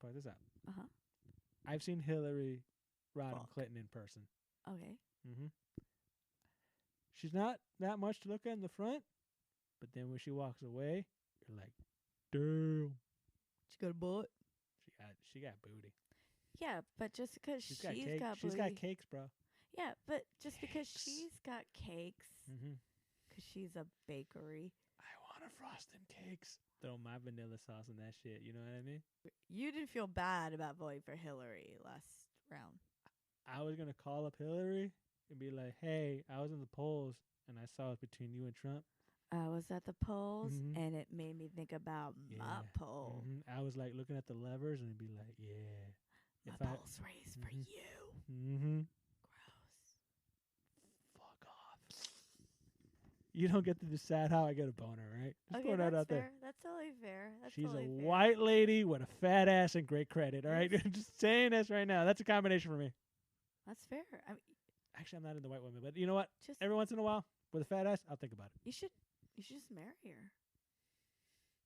point this out. Uh-huh. I've seen Hillary Rodham Fuck. Clinton in person. Okay. Mm-hmm. She's not that much to look at in the front, but then when she walks away, you're like, damn. She got a butt. She got booty. Yeah, but just because She's she's got cake. got She's booty. got cakes, bro. Yeah, but just because Cakes. she's got cakes, Mm-hmm. because she's a bakery. I want to frost them cakes. Throw my vanilla sauce in that shit. You know what I mean? You didn't feel bad about voting for Hillary last round. I was gonna call up Hillary and be like, "Hey, I was in the polls and I saw it between you and Trump." I was at the polls, Mhm. and it made me think about my poll. I was like looking at the levers and be like, "Yeah, My if I polls raised for Mhm. you. Gross. fuck off." You don't get to decide how I get a boner, right? Just Okay, throwing that that's out fair. there. That's totally fair. That's She's a totally fair. white lady with a fat ass and great credit. All right, just saying this right now. That's a combination for me. That's fair. I mean, Actually, I'm not into white women, but you know what? just Every once in a while, with a fat ass, I'll think about it. you should just marry her,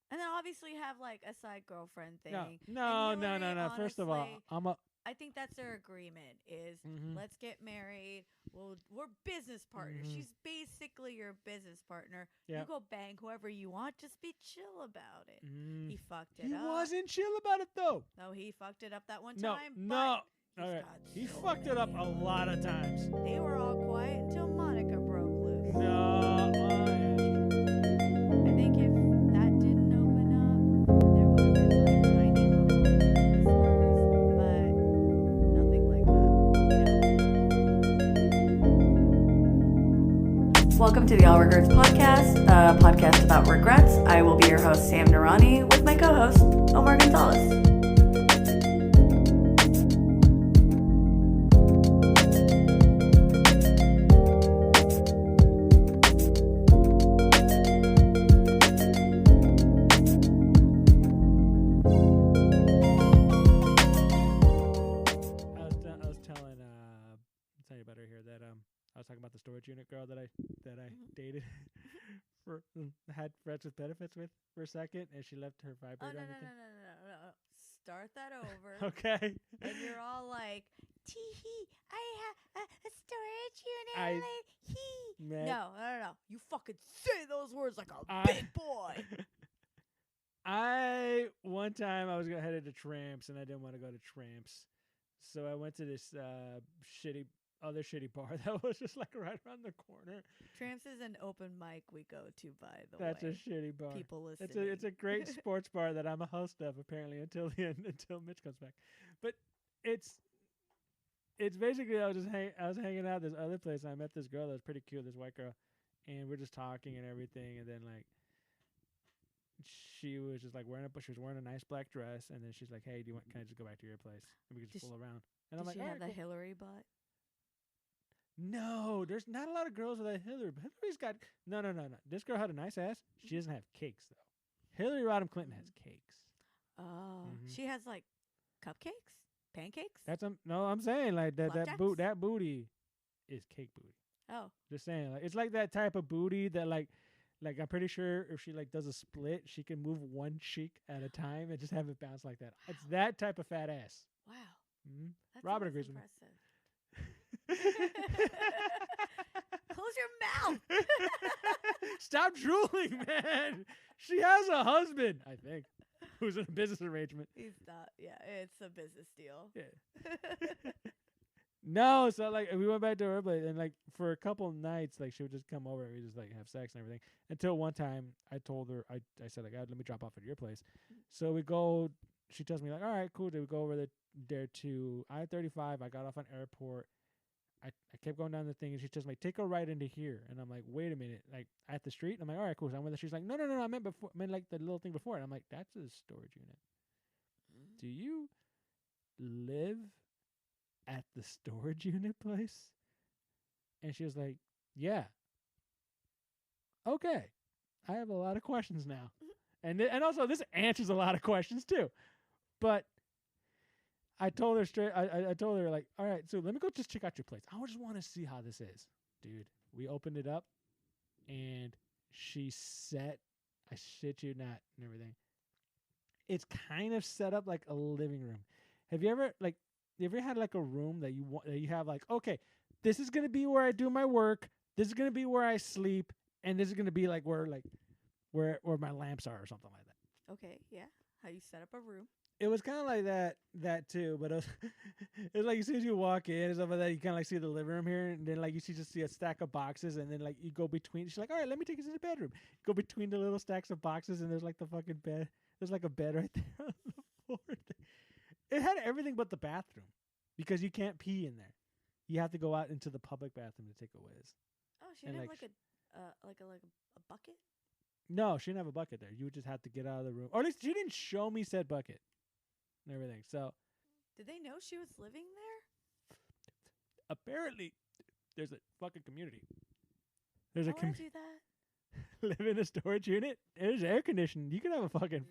and then obviously have like a side girlfriend thing. No. And Hillary, First of all, honestly, I think that's their agreement is Mhm. let's get married. We're business partners. Mhm. She's basically your business partner. Yep. You go bang whoever you want. Just be chill about it. Mm. He fucked it He up. wasn't chill about it though. No, he fucked it up that one No, time. no. But All he's right, got he so fucked it up a many. lot of times. They were all quiet until Monica broke loose. No, I think if that didn't open up, then there would have been like tiny little whispers, but nothing like that. Welcome to the All Regerts podcast, a podcast about regrets. I will be your host, Sam Narani, with my co-host, Omar Gonzalez. I was telling tell you about her here that I was talking about the storage unit girl that I dated for had friends with benefits with for a second, and she left her Oh, vibrator no. on the thing. Start that over. Okay. And you're all like, tee-hee, I have a storage unit. I- He. Man. No. You fucking say those words like a I- big boy. One time I was headed to Tramps and I didn't want to go to Tramps, so I went to this other shitty bar that was just like right around the corner. Tramps is an open mic we go to, by the That's way. a shitty bar. People listening. It's a great sports bar that I'm a host of apparently until the end, until Mitch comes back. But it's basically I was hanging out at this other place and I met this girl that was pretty cute, this white girl, and we're just talking and everything, and then like she was just like she was wearing a nice black dress, and then she's like, "Hey, can I just go back to your place and we can just Does fool around?" And Did I'm like, she "All have right, the cool." Hillary butt? No, there's not a lot of girls with a Hillary. But Hillary's got no. This girl had a nice ass. She doesn't have cakes though. Hillary Rodham Clinton has cakes. Oh. Mhm. She has like cupcakes? Pancakes? That's no. I'm saying like Flapjacks? that booty is cake booty. Oh. Just saying, like it's like that type of booty that like I'm pretty sure if she like does a split, she can move one cheek at a time and just have it bounce like that. Wow. It's that type of fat ass. Wow. Mm-hmm. That's Robin almost agrees with me. impressive. Close your mouth. Stop drooling, man. She has a husband, I think, who's in a business arrangement. He's not. Yeah, it's a business deal. Yeah. No, so like we went back to her place, and like for a couple nights, like she would just come over and we just like have sex and everything. Until one time, I told her, I said like, let me drop off at your place. So we go. She tells me like, all right, cool. Then we go over there to I-35. I got off on airport. I kept going down the thing, and she tells me take a right into here, and I'm like, wait a minute, like at the street. I'm like, all right, cool. So I'm with her. She's like, no, I meant before. I meant like the little thing before. And I'm like, that's a storage unit. Do you live at the storage unit place? And she was like, yeah. Okay. I have a lot of questions now. And also this answers a lot of questions too. But I told her straight, I told her like, all right, so let me go just check out your place. I just want to see how this is. Dude, we opened it up and she set, I shit you not, and everything, it's kind of set up like a living room. Have you ever like you ever had like a room that you want that you have like, okay, this is gonna be where I do my work, this is gonna be where I sleep, and this is gonna be like where my lamps are or something like that. Okay, yeah. How you set up a room. It was kind of like that too, but it was, it was like as soon as you walk in and stuff like that, you kind of like see the living room here, and then like you just see a stack of boxes, and then like you go between. She's like, all right, let me take you to the bedroom. Go between the little stacks of boxes, and there's like the fucking bed. There's like a bed right there on the floor. It had everything but the bathroom because you can't pee in there. You have to go out into the public bathroom to take a whiz. Oh, she And, didn't have like, like a bucket. No, she didn't have a bucket there. You would just have to get out of the room, or at least she didn't show me said bucket and everything. So Did they know she was living there? apparently, there's a fucking community. There's Why a would I do that? live in a storage unit. There's air conditioning. You can have a fucking.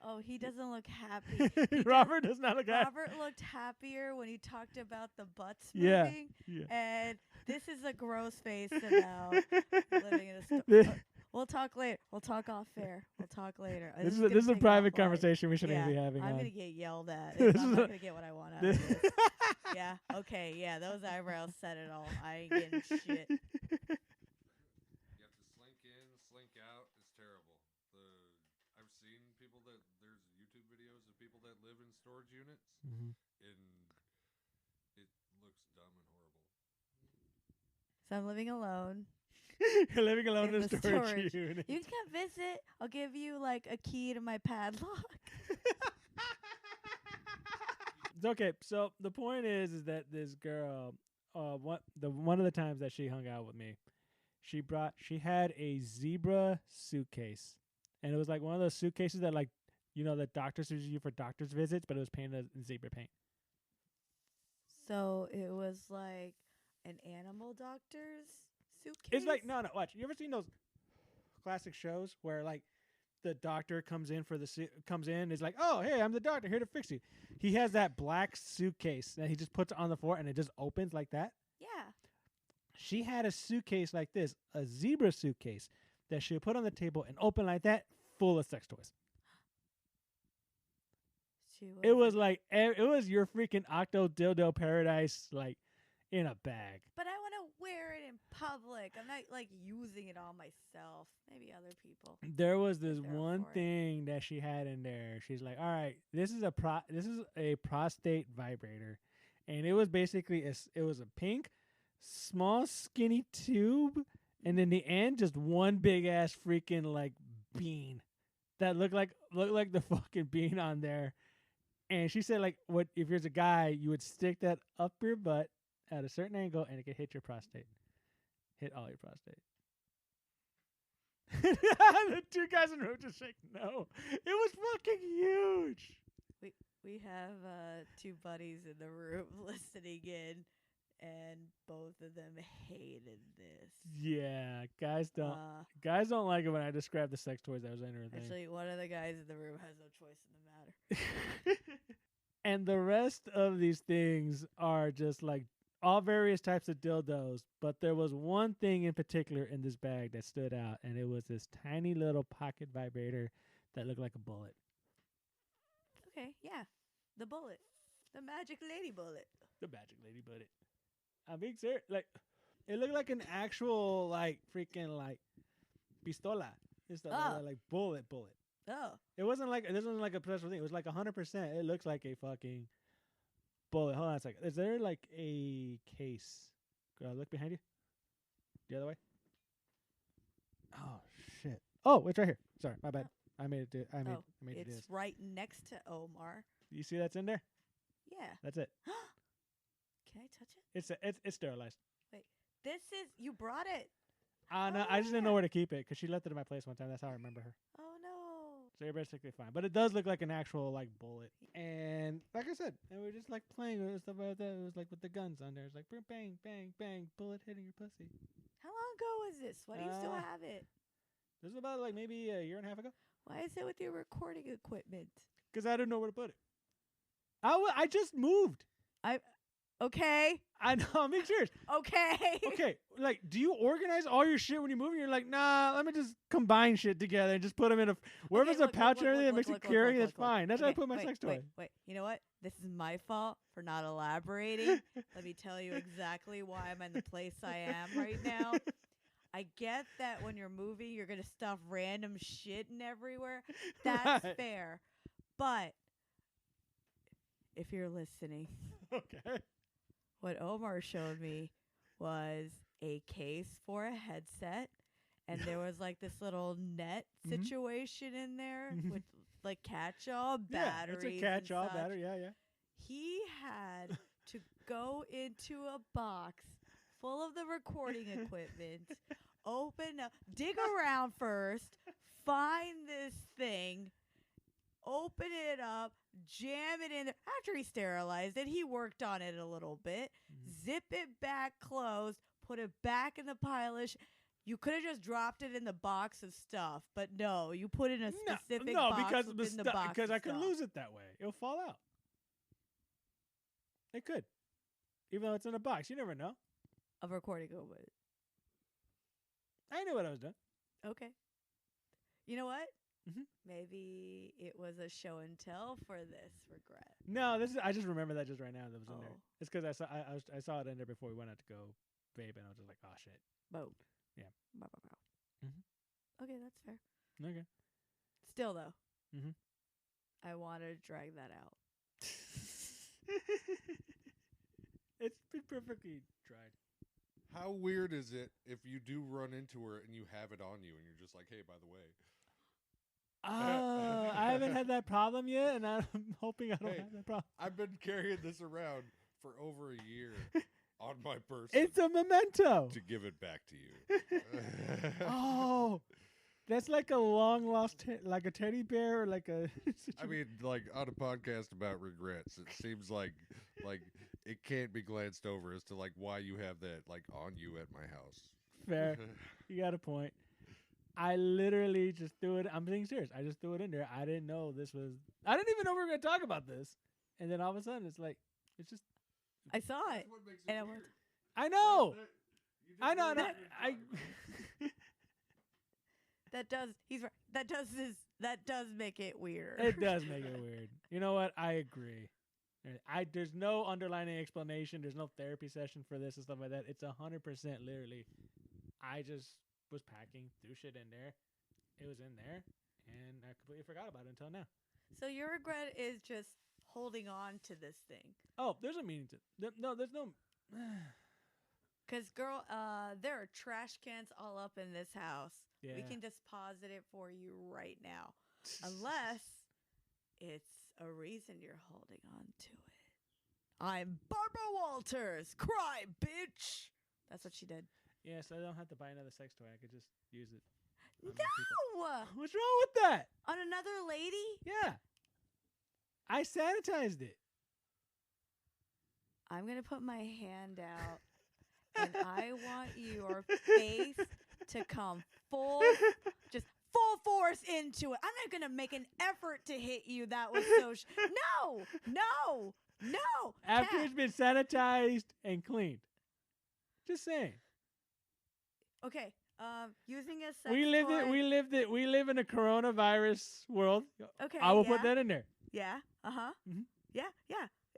Oh, he doesn't look happy. Robert does not look happy. Robert looked happier when he talked about the butts Yeah. moving. Yeah. And this is a gross face about living in a This- store. We'll talk later. We'll talk off air. We'll talk later. This is gonna a take private offline. conversation we shouldn't Yeah, be having. I'm on. gonna get yelled at. This if I'm is not a- gonna get what I want out this- of this. Yeah. Okay. Yeah. Those eyebrows said it all. I ain't getting shit. You have to slink in, slink out. It's terrible. I've seen people that there's YouTube videos of people that live in storage units, Mhm. and it looks dumb and horrible. So I'm living alone. You're living alone in In a the storage storage. unit. You can come visit. I'll give you like a key to my padlock. It's okay. So the point is that this girl, one of the times that she hung out with me, she had a zebra suitcase, and it was like one of those suitcases that like that doctors use you for doctor's visits, but it was painted in zebra paint. So it was like an animal doctor's suitcase. It's like no, watch. You ever seen those classic shows where like the doctor comes in is like, oh hey, I'm the doctor here to fix you. He has that black suitcase that he just puts on the floor and it just opens like that. Yeah. She had a suitcase like this, a zebra suitcase that she would put on the table and open like that, full of sex toys. It was like it was your freaking octo dildo paradise, like in a bag. But I want to wear it in public. I'm not like using it on myself. Maybe other people. There was this there one for it. thing that she had in there. She's like, "All right, this is a prostate vibrator," and it was basically it was a pink, small, skinny tube, and in the end, just one big ass freaking like bean that looked like the fucking bean on there. And she said, like, what if you're a guy, you would stick that up your butt at a certain angle, and it could hit your prostate, hit all your prostate. The two guys in the room just like, no, it was fucking huge. We have two buddies in the room listening in, and both of them hated this. Yeah, guys don't like it when I describe the sex toys that was in her thing. Actually, one of the guys in the room has no choice in the matter. And the rest of these things are just like all various types of dildos, but there was one thing in particular in this bag that stood out, and it was this tiny little pocket vibrator that looked like a bullet. Okay, yeah, the bullet, the magic lady bullet. The magic lady bullet. I'm being serious. Like, it looked like an actual like freaking like pistola. It's like bullet. Oh, It wasn't like this wasn't like a special thing. It was like 100%. It looks like a fucking bullet. Hold on a second. Is there like a case? Look behind you. The other way. Oh shit. Oh, it's right here. Sorry, my bad. I made it. I made it. Do it's this. right next to Omar. You see that's in there? Yeah. That's it. Can I touch it? It's sterilized. This is you brought it. No, Oh, I just didn't yeah. know where to keep it because she left it at my place one time. That's how I remember her. Oh no. So you're basically fine. But it does look like an actual like bullet. And like I said, and we're just like playing with it and stuff like that. It was like with the guns on there. It's like bang, bang, bang, bullet hitting your pussy. How long ago was this? Why do you still have it? This is about like maybe a year and a half ago. Why is it with your recording equipment? Because I didn't know where to put it. I just moved. Okay, I know. I'm being serious. Okay. Okay, like, do you organize all your shit when you move? You're like, nah, let me just combine shit together and just put them in a wherever Okay, there's a look, pouch look, and everything that look, makes look, it look, carry. look, That's look, look. fine. That's how I Okay, put my wait, sex toy. Wait. You know what? This is my fault for not elaborating. Let me tell you exactly why I'm in the place I am right now. I get that when you're moving, you're going to stuff random shit in everywhere. That's Right. fair. But if you're listening, Okay. what Omar showed me was a case for a headset. And there was like this little net Mhm. situation in there Mhm. with like catch-all Yeah, batteries. it's a catch-all and such. battery. Yeah. He had to go into a box full of the recording equipment, open up, dig around first, find this thing, open it up, jam it in there. After he sterilized it, he worked on it a little bit, Mhm. zip it back closed, put it back in the pile of You could have just dropped it in the box of stuff, but no, you put it in a specific no, box because within the box because of I could stuff. lose it that way. It'll fall out. It could, even though it's in a box. You never know. Of recording equipment. I knew what I was doing. Okay. You know what? Mhm. Maybe it was a show and tell for this regret. No, this is. I just remember that just right now. That was in there. Oh. It's because I saw it in there before we went out to go vape, and I was just like, oh shit. Boom. Yeah. Bow, bow, bow. Mhm. Okay, that's fair. Okay. Still though, Mhm. I want to drag that out. It's been perfectly dried. How weird is it if you do run into her and you have it on you and you're just like, hey, by the way, I haven't had that problem yet, and I'm hoping I don't Hey. have that problem. I've been carrying this around for over a year on my person It's a memento. to give it back to you. Oh, that's like a long lost, like a teddy bear, or like a. I mean, like on a podcast about regrets, it seems like it can't be glanced over as to like why you have that like on you at my house. Fair. You got a point. I literally just threw it. I'm being serious. I just threw it in there. I didn't know this was. I didn't even know we were gonna talk about this, and then all of a sudden it's like, it's just. I saw it. That's what makes And I it went- weird. I know. You just I know. ruined No, it. I. That does. He's right. That does make it weird. It does make it weird. You know what? I agree. There's no underlying explanation. There's no therapy session for this and stuff like that. It's 100% literally. I just was packing, threw shit in there. It was in there, and I completely forgot about it until now. So your regret is just holding on to this thing. Oh, there's a meaning to. No, there's no. 'Cause girl, there are trash cans all up in this house. Yeah. We can deposit it for you right now. Unless it's a reason you're holding on to it. I'm Barbara Walters. Cry, bitch. That's what she did. Yes, I don't have to buy another sex toy. I could just use it. on No! other people. What's wrong with that? On another lady? Yeah. I sanitized it. I'm going to put my hand out. And I want your face to come just full force into it. I'm not going to make an effort to hit you. That was so... No. After Cat. it's been sanitized and cleaned. Just saying. Okay. Using a sex We live in a coronavirus world. Okay. I will yeah. put that in there. Yeah. Uh-huh. Mhm. Yeah.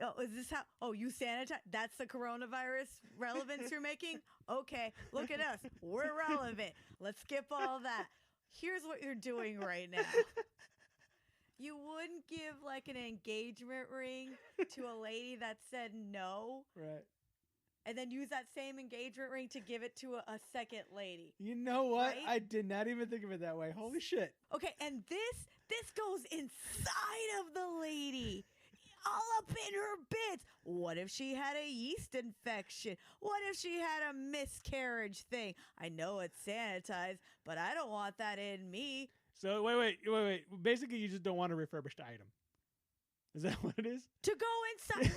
Oh, is this how... Oh, you sanitize... That's the coronavirus relevance you're making? Okay. Look at us. We're relevant. Let's skip all that. Here's what you're doing right now. You wouldn't give like an engagement ring to a lady that said no, Right. and then use that same engagement ring to give it to a second lady. You know what? Right? I did not even think of it that way. Holy shit. Okay, and this goes inside of the lady. All up in her bits. What if she had a yeast infection? What if she had a miscarriage thing? I know it's sanitized, but I don't want that in me. So wait. Basically, you just don't want a refurbished item. Is that what it is? To go inside.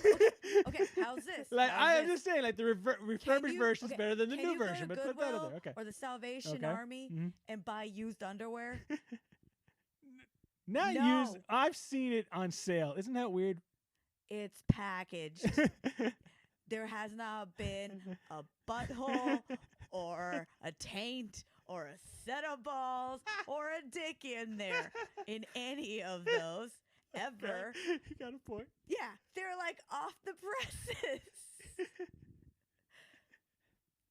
Okay, how's this? Like How's I'm this? just saying, like the refurbished version is better than the can new you go to version. But put that in Goodwill there, okay? Or the Salvation Okay. Army Mhm. and buy used underwear. Not No. used. I've seen it on sale. Isn't that weird? It's packaged. there has not been a butthole or a taint or a set of balls or a dick in there in any of those ever. You got a point. Yeah, they're like off the presses.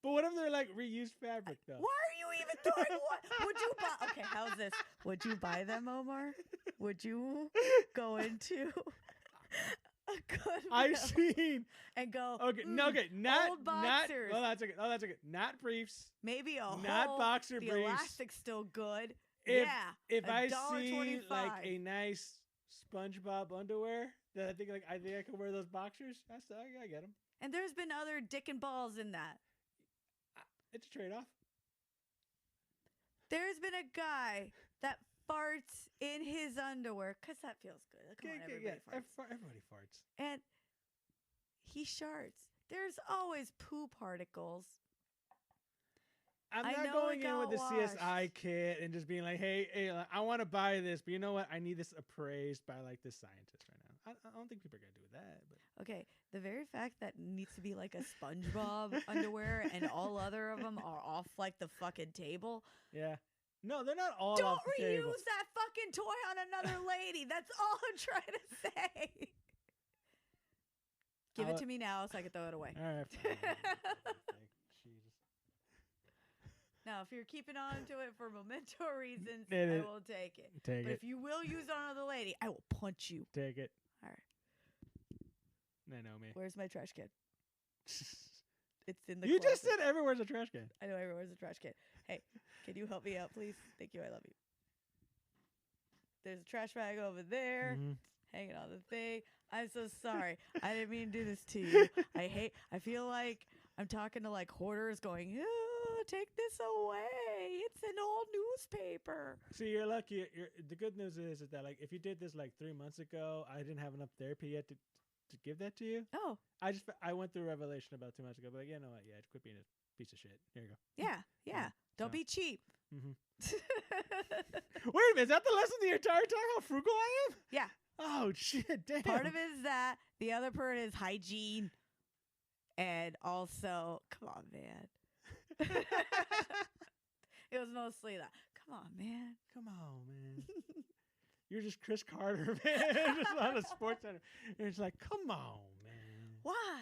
But what if they're like reused fabric though? Why are you even throwing what? Would you buy? Okay, how's this? Would you buy them, Omar? Would you go into a good I've seen. and go? Okay, no, okay, not old not. boxers. Oh, that's okay. Oh, that's okay. Not briefs. Maybe a Not whole, boxer the briefs. elastic's still good. If yeah, if I see $1.25. like a nice SpongeBob underwear that I think I can wear those boxers. I get them. And there's been other dick and balls in that. It's a trade off. There's been a guy that farts in his underwear because that feels good. Come on, everybody farts. Everybody farts. And he sharts. There's always poo particles. I'm I not know going it in with the got CSI kit and just being like, hey, like, I want to buy this, but you know what? I need this appraised by like this scientist right now. I don't think people are gonna do that. But Okay, the very fact that needs to be like a SpongeBob underwear and all other of them are off like the fucking table. yeah, no, they're not all Don't off the reuse table. that fucking toy on another lady. That's all I'm trying to say. Give it to me now so I can throw it away. All right, fine. Jesus. Now, if you're keeping on to it for memento reasons, It I is- will take it. Take But it. if you will use it on another lady, I will punch you. Take it. All right. They know me. Where's my trash can? It's in the You just closet. said everywhere's a trash can. I know everywhere's a trash can. Hey, can you help me out, please? Thank you. I love you. There's a trash bag over there, Mhm. hanging on the thing. I'm so sorry. I didn't mean to do this to you. I feel like I'm talking to like hoarders going, oh, take this away. It's an old newspaper. See, you're lucky. The good news is that like if you did this like 3 months ago, I didn't have enough therapy yet to give that to you. Oh, I went through a revelation about 2 months ago. But like, you know what? Yeah, quit being a piece of shit. Here you go. yeah, yeah. Don't So- be cheap. Mm-hmm. Wait a minute, is that the lesson the entire time? How frugal I am? Yeah. Oh shit! Damn. Part of it is that. The other part is hygiene. And also, come on, man. It was mostly that. Come on, man. Come on, man. You're just Chris Carter, man. Just on a sports center. And it's like, come on, man. Why?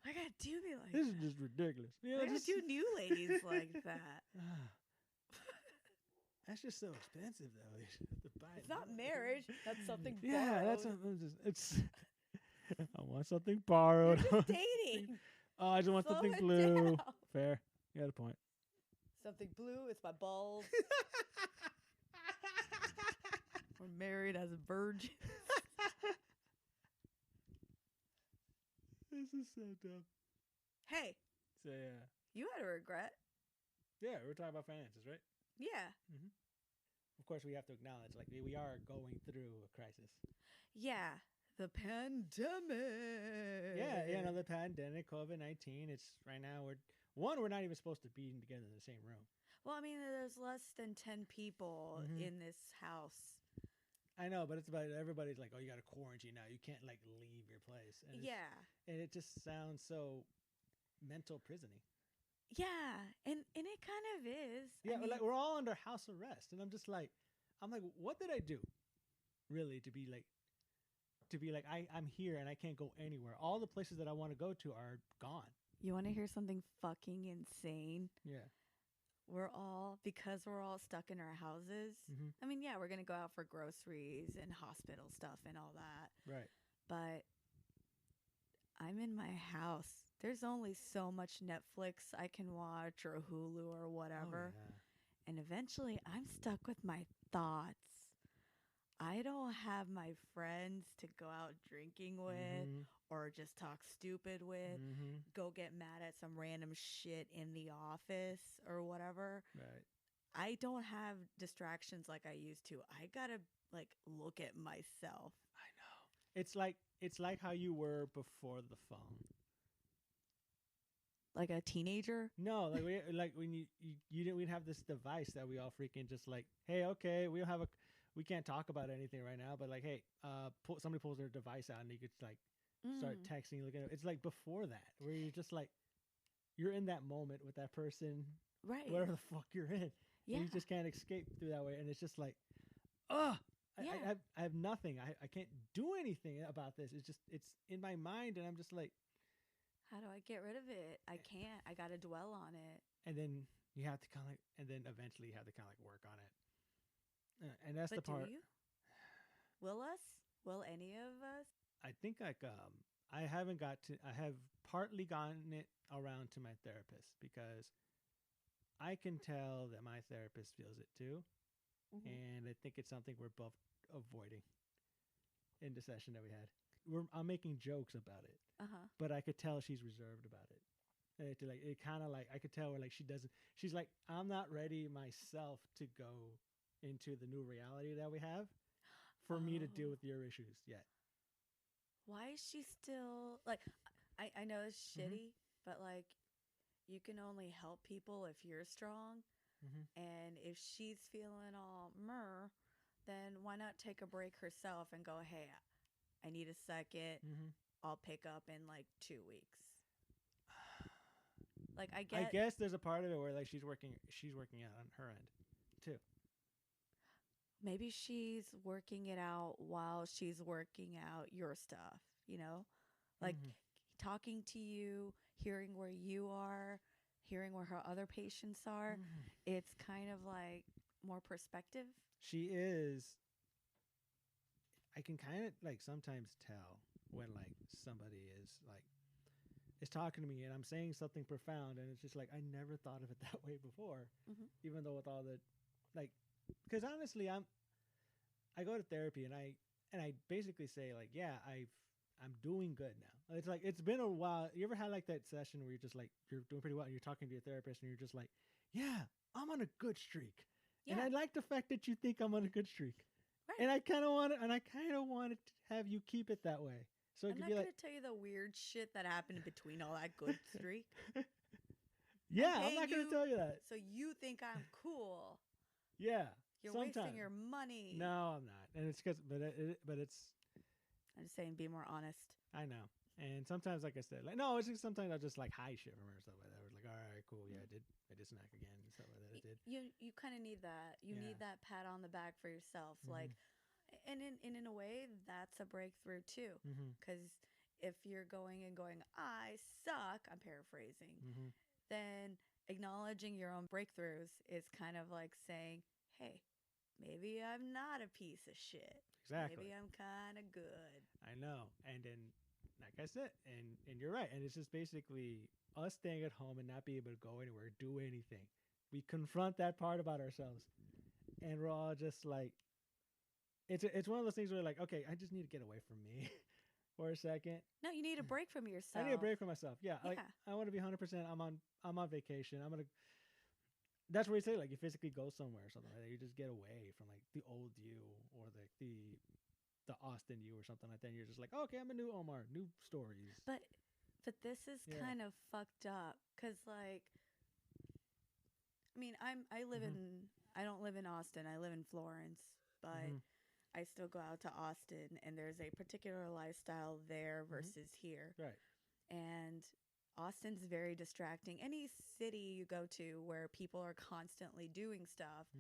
I gotta do me like This that. is just ridiculous. You I know, gotta just, do new ladies like that. That's just so expensive, though. You should have to buy It's it not now. marriage. That's something Yeah, borrowed. that's something. It's. I want something borrowed. You're just dating. Oh, I just want Slow something it blue. down. Fair. You got a point. Something blue. It's my balls. We're married as a virgin. This is so dumb. Hey, So yeah, you had a regret. yeah, we're talking about finances, right? Yeah. Of course, we have to acknowledge, like, we are going through a crisis. Yeah. The pandemic. Yeah, you know, the pandemic, COVID-19. It's right now we're not even supposed to be together in the same room. Well, I mean, there's less than 10 people Mhm. in this house. I know, but it's about everybody's like, oh, you got to quarantine now. You can't like leave your place. And Yeah. and it just sounds so mental prisony. Yeah. And it kind of is. Yeah, I mean, like we're all under house arrest, and I'm like, what did I do, really, to be like I'm here and I can't go anywhere. All the places that I want to go to are gone. you want to hear something fucking insane? Yeah. Because we're all stuck in our houses. Mhm. I mean, yeah, we're going to go out for groceries and hospital stuff and all that. Right. But I'm in my house. There's only so much Netflix I can watch or Hulu or whatever. Oh, yeah. And eventually I'm stuck with my thoughts. I don't have my friends to go out drinking with Mhm. or just talk stupid with, Mhm. go get mad at some random shit in the office or whatever. Right. I don't have distractions like I used to. I gotta like look at myself. I know. It's like how you were before the phone. Like a teenager. No, like when you didn't we'd have this device that we all freaking just like, hey, okay, we can't talk about anything right now, but like, hey, somebody pulls their device out and you could like start texting, looking at it's like before that, where you're just like, you're in that moment with that person, Right. whatever the fuck you're in. Yeah. And you just can't escape through that way. And it's just like, oh, Yeah. I have nothing. I can't do anything about this. It's just, it's in my mind. And I'm just like, How do I get rid of it? I can't. I got to dwell on it. and then you have to kind of, and then eventually you have to kind of like work on it. And that's But the part. do you? Will us? Will any of us? I think like, I haven't got to, I have partly gotten it around to my therapist because I can tell that my therapist feels it too. And I think it's something we're both avoiding in the session that we had. I'm making jokes about it, but I could tell she's reserved about it. And it kind of like I could tell her like she doesn't. She's like, I'm not ready myself to go into the new reality that we have for me to deal with your issues yet. Why is she still like? I know it's shitty, but like, you can only help people if you're strong. And if she's feeling all then why not take a break herself and go, hey, I need a second. I'll pick up in like 2 weeks. Like I guess there's a part of it where like she's working out on her end too. Maybe she's working it out while she's working out your stuff, you know? Like talking to you, hearing where you are, hearing where her other patients are. It's kind of like more perspective. She is. I can kind of like sometimes tell when like somebody is talking to me and I'm saying something profound and it's just like I never thought of it that way before. Even though with all the like, because honestly I go to therapy and I basically say like, yeah, I'm doing good now. It's like it's been a while. You ever had like that session where you're just like you're doing pretty well and you're talking to your therapist and you're just like, yeah, I'm on a good streak. And I like the fact that you think I'm on a good streak. Right. And I kind of want to have you keep it that way. So I'm not going to tell you the weird shit that happened between all that good streak. Yeah, I'm not going to tell you that. So you think I'm cool. Yeah. You're wasting your money. No, I'm not. And it's because, but it's. I'm just saying, be more honest. I know. And sometimes, like I said, like, no, it's just sometimes I'll just like hide shit from her and stuff like that. I was like, all right, cool. Yeah, I did snack again and stuff like that. I did. You kind of need that. You need that pat on the back for yourself. Like, and in a way, that's a breakthrough too. Because if you're going, I suck, I'm paraphrasing, then acknowledging your own breakthroughs is kind of like saying, hey, maybe I'm not a piece of shit. Exactly. Maybe I'm kind of good. I know. And then, like I said, and you're right. And it's just basically us staying at home and not being able to go anywhere, do anything. We confront that part about ourselves. And we're all just like, it's one of those things where like, okay, I just need to get away from me for a second. No, you need a break from yourself. I need a break from myself. Yeah. Like I want to be 100%. I'm on vacation. That's where you say like you physically go somewhere or something like that. You just get away from like the old you or like the Austin you or something like that. And you're just like, oh, okay, I'm a new Omar, new stories. But this is kind of fucked up because like, I mean, I don't live in Austin. I live in Florence, but I still go out to Austin, and there's a particular lifestyle there versus here. Right. And Austin's very distracting. Any city you go to where people are constantly doing stuff,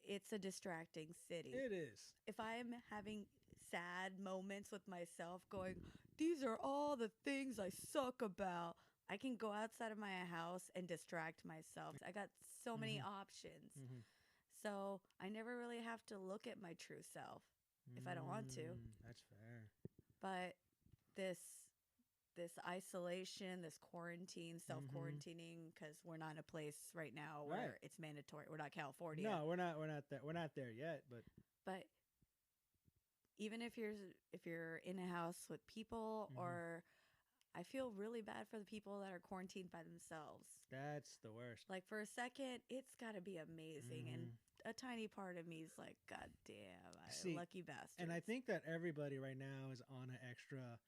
it's a distracting city. It is. If I am having sad moments with myself going, these are all the things I suck about, I can go outside of my house and distract myself. I got so many options. So I never really have to look at my true self if I don't want to. That's fair. But this isolation, this quarantine, self-quarantining, because we're not in a place right now where it's mandatory. We're not California. No, we're not there. We're not there yet. But even if you're in a house with people, or I feel really bad for the people that are quarantined by themselves. That's the worst. Like for a second, it's got to be amazing, and a tiny part of me is like, God damn, lucky bastard. And I think that everybody right now is on an extra,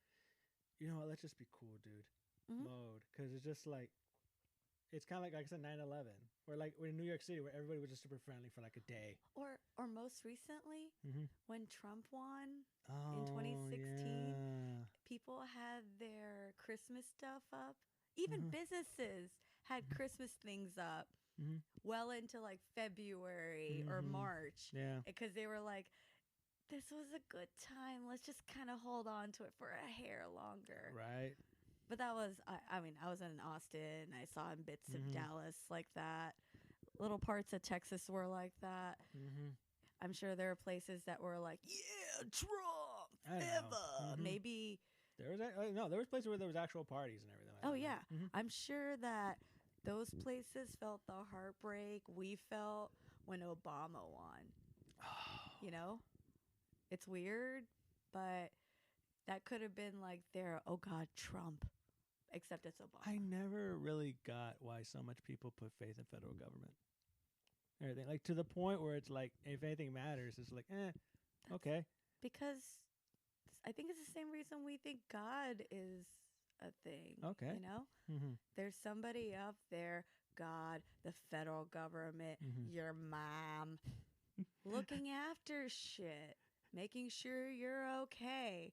you know what, let's just be cool, dude, mode. Because it's just like, it's kind of like I said, 9/11. Where like we're in New York City where everybody was just super friendly for like a day. Or most recently, when Trump won in 2016, yeah. people had their Christmas stuff up. Even businesses had Christmas things up well into like February or March. Yeah. Because they were like, this was a good time. Let's just kind of hold on to it for a hair longer. Right. But that was, I mean, I was in Austin. I saw in bits of Dallas like that. Little parts of Texas were like that. I'm sure there are places that were like, yeah, Trump, ever. Maybe. There was there was places where there was actual parties and everything. Oh, yeah. I'm sure that those places felt the heartbreak we felt when Obama won. You know? It's weird, but that could have been like their, oh, God, Trump. Except it's Obama. I never really got why so much people put faith in federal government. Everything. Like, to the point where it's like, if anything matters, it's like, okay. Because I think it's the same reason we think God is a thing. Okay. You know? There's somebody up there, God, the federal government, your mom, looking after shit, making sure you're okay.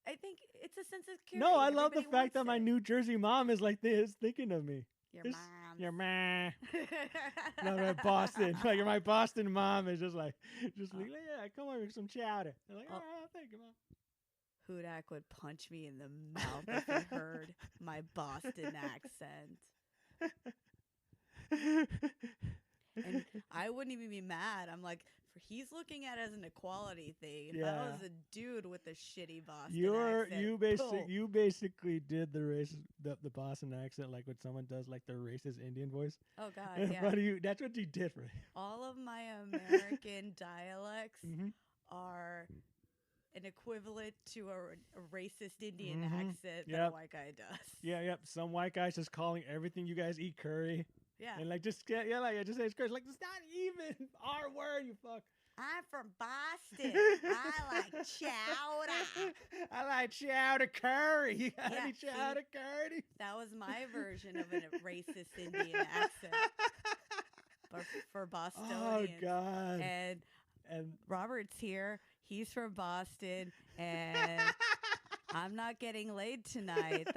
I think it's a sense of security. No, I love the Everybody fact that my wants New Jersey mom is like this, thinking of me. Your This- mom. Your ma. No, my Boston. Like, my Boston mom is just like, yeah, come over for some chowder. They're like, oh, thank you, mom. Hudak would punch me in the mouth if he heard my Boston accent. And I wouldn't even be mad. I'm like, he's looking at it as an equality thing. If I was a dude with a shitty Boston accent, you basically did the Boston accent like when someone does like their racist Indian voice. Oh God, yeah. That's what you did for me. All of my American dialects are an equivalent to a racist Indian accent that a white guy does. Yeah, yep. Some white guy's just calling everything you guys eat curry. Yeah. And like just say it's curry. Like, it's not even our word, you fuck. I'm from Boston. I like chowder. I like chowder curry. You got Yeah, any chowder curry? That was my version of a racist Indian accent. But for Bostonians. Oh God. And Robert's here. He's from Boston, and I'm not getting laid tonight.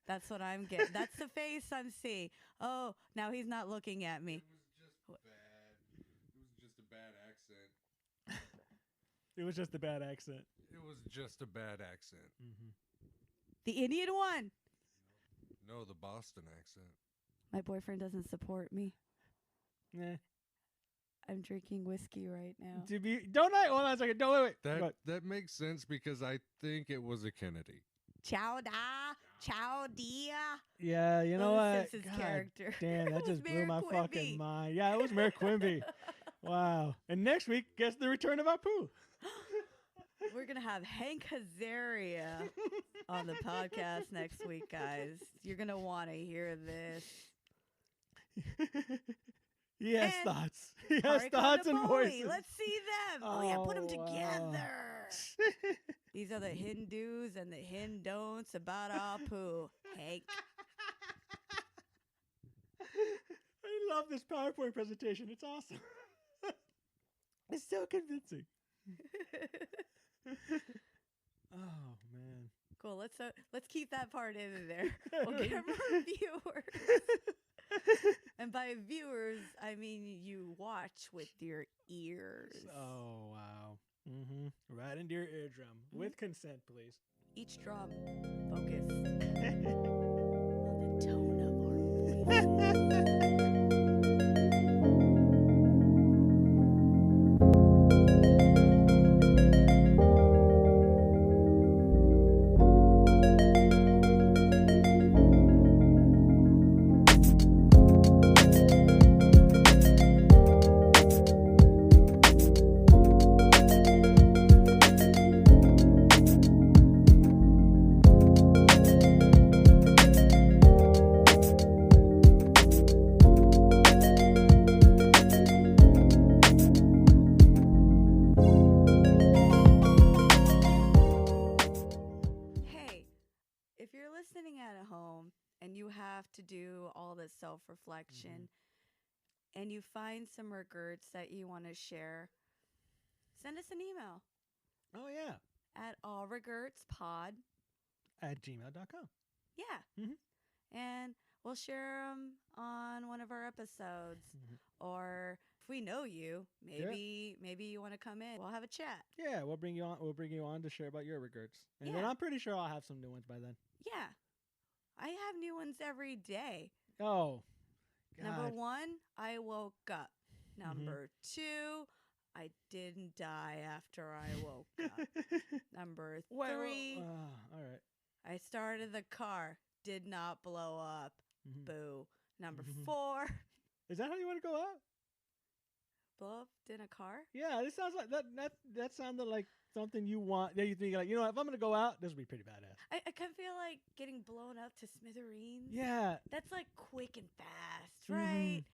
That's what I'm getting. That's the face I'm seeing. Oh, now he's not looking at me. It was just bad. It was just a bad accent. It was just a bad accent. The Indian one. No, the Boston accent. My boyfriend doesn't support me. Nah. I'm drinking whiskey right now. Hold on a second. Don't wait. That makes sense because I think it was a Kennedy. Chowda. Yeah, you know what? Simpsons God character. Damn, that just blew Mayor my Quimby. fucking mind. Yeah, it was Mayor Quimby. Wow. And next week, guess the return of Apu. We're going to have Hank Azaria on the podcast next week, guys. You're going to want to hear this. He has And thoughts. He has Harry thoughts and Condobolli. voices. Let's see them. Oh, yeah, put them wow. together. These are the Hindus and the Hindon'ts about Apu. Hank. I love this PowerPoint presentation. It's awesome. It's so convincing. Oh man. Cool. Let's keep that part in there. We'll get more viewers. And by viewers, I mean you watch with your ears. Oh wow. Right into your eardrum with consent, please. Each drum focused on the tone of our voice. To do all this self-reflection and you find some regrets that you want to share, send us an email. Oh yeah. At regertspod. At gmail.com. Yeah. Mhm. And we'll share them on one of our episodes. Mhm. Or if we know you, maybe you want to come in. We'll have a chat. Yeah, we'll bring you on. We'll bring you on to share about your regrets, and then Yeah. I'm pretty sure I'll have some new ones by then. Yeah. I have new ones every day. Oh, Number God. 1, I woke up. Number 2, I didn't die after I woke up. Number 3, all right. I started the car, did not blow up. Mhm. Boo. Number Mhm. 4, Is that how you want to go out? blow up in a car? Yeah, this sounds like that sounded like something you want. That you think like, you know, if I'm gonna go out, this would be pretty badass. I kind of feel like getting blown up to smithereens. Yeah. That's like quick and fast, Mhm. right?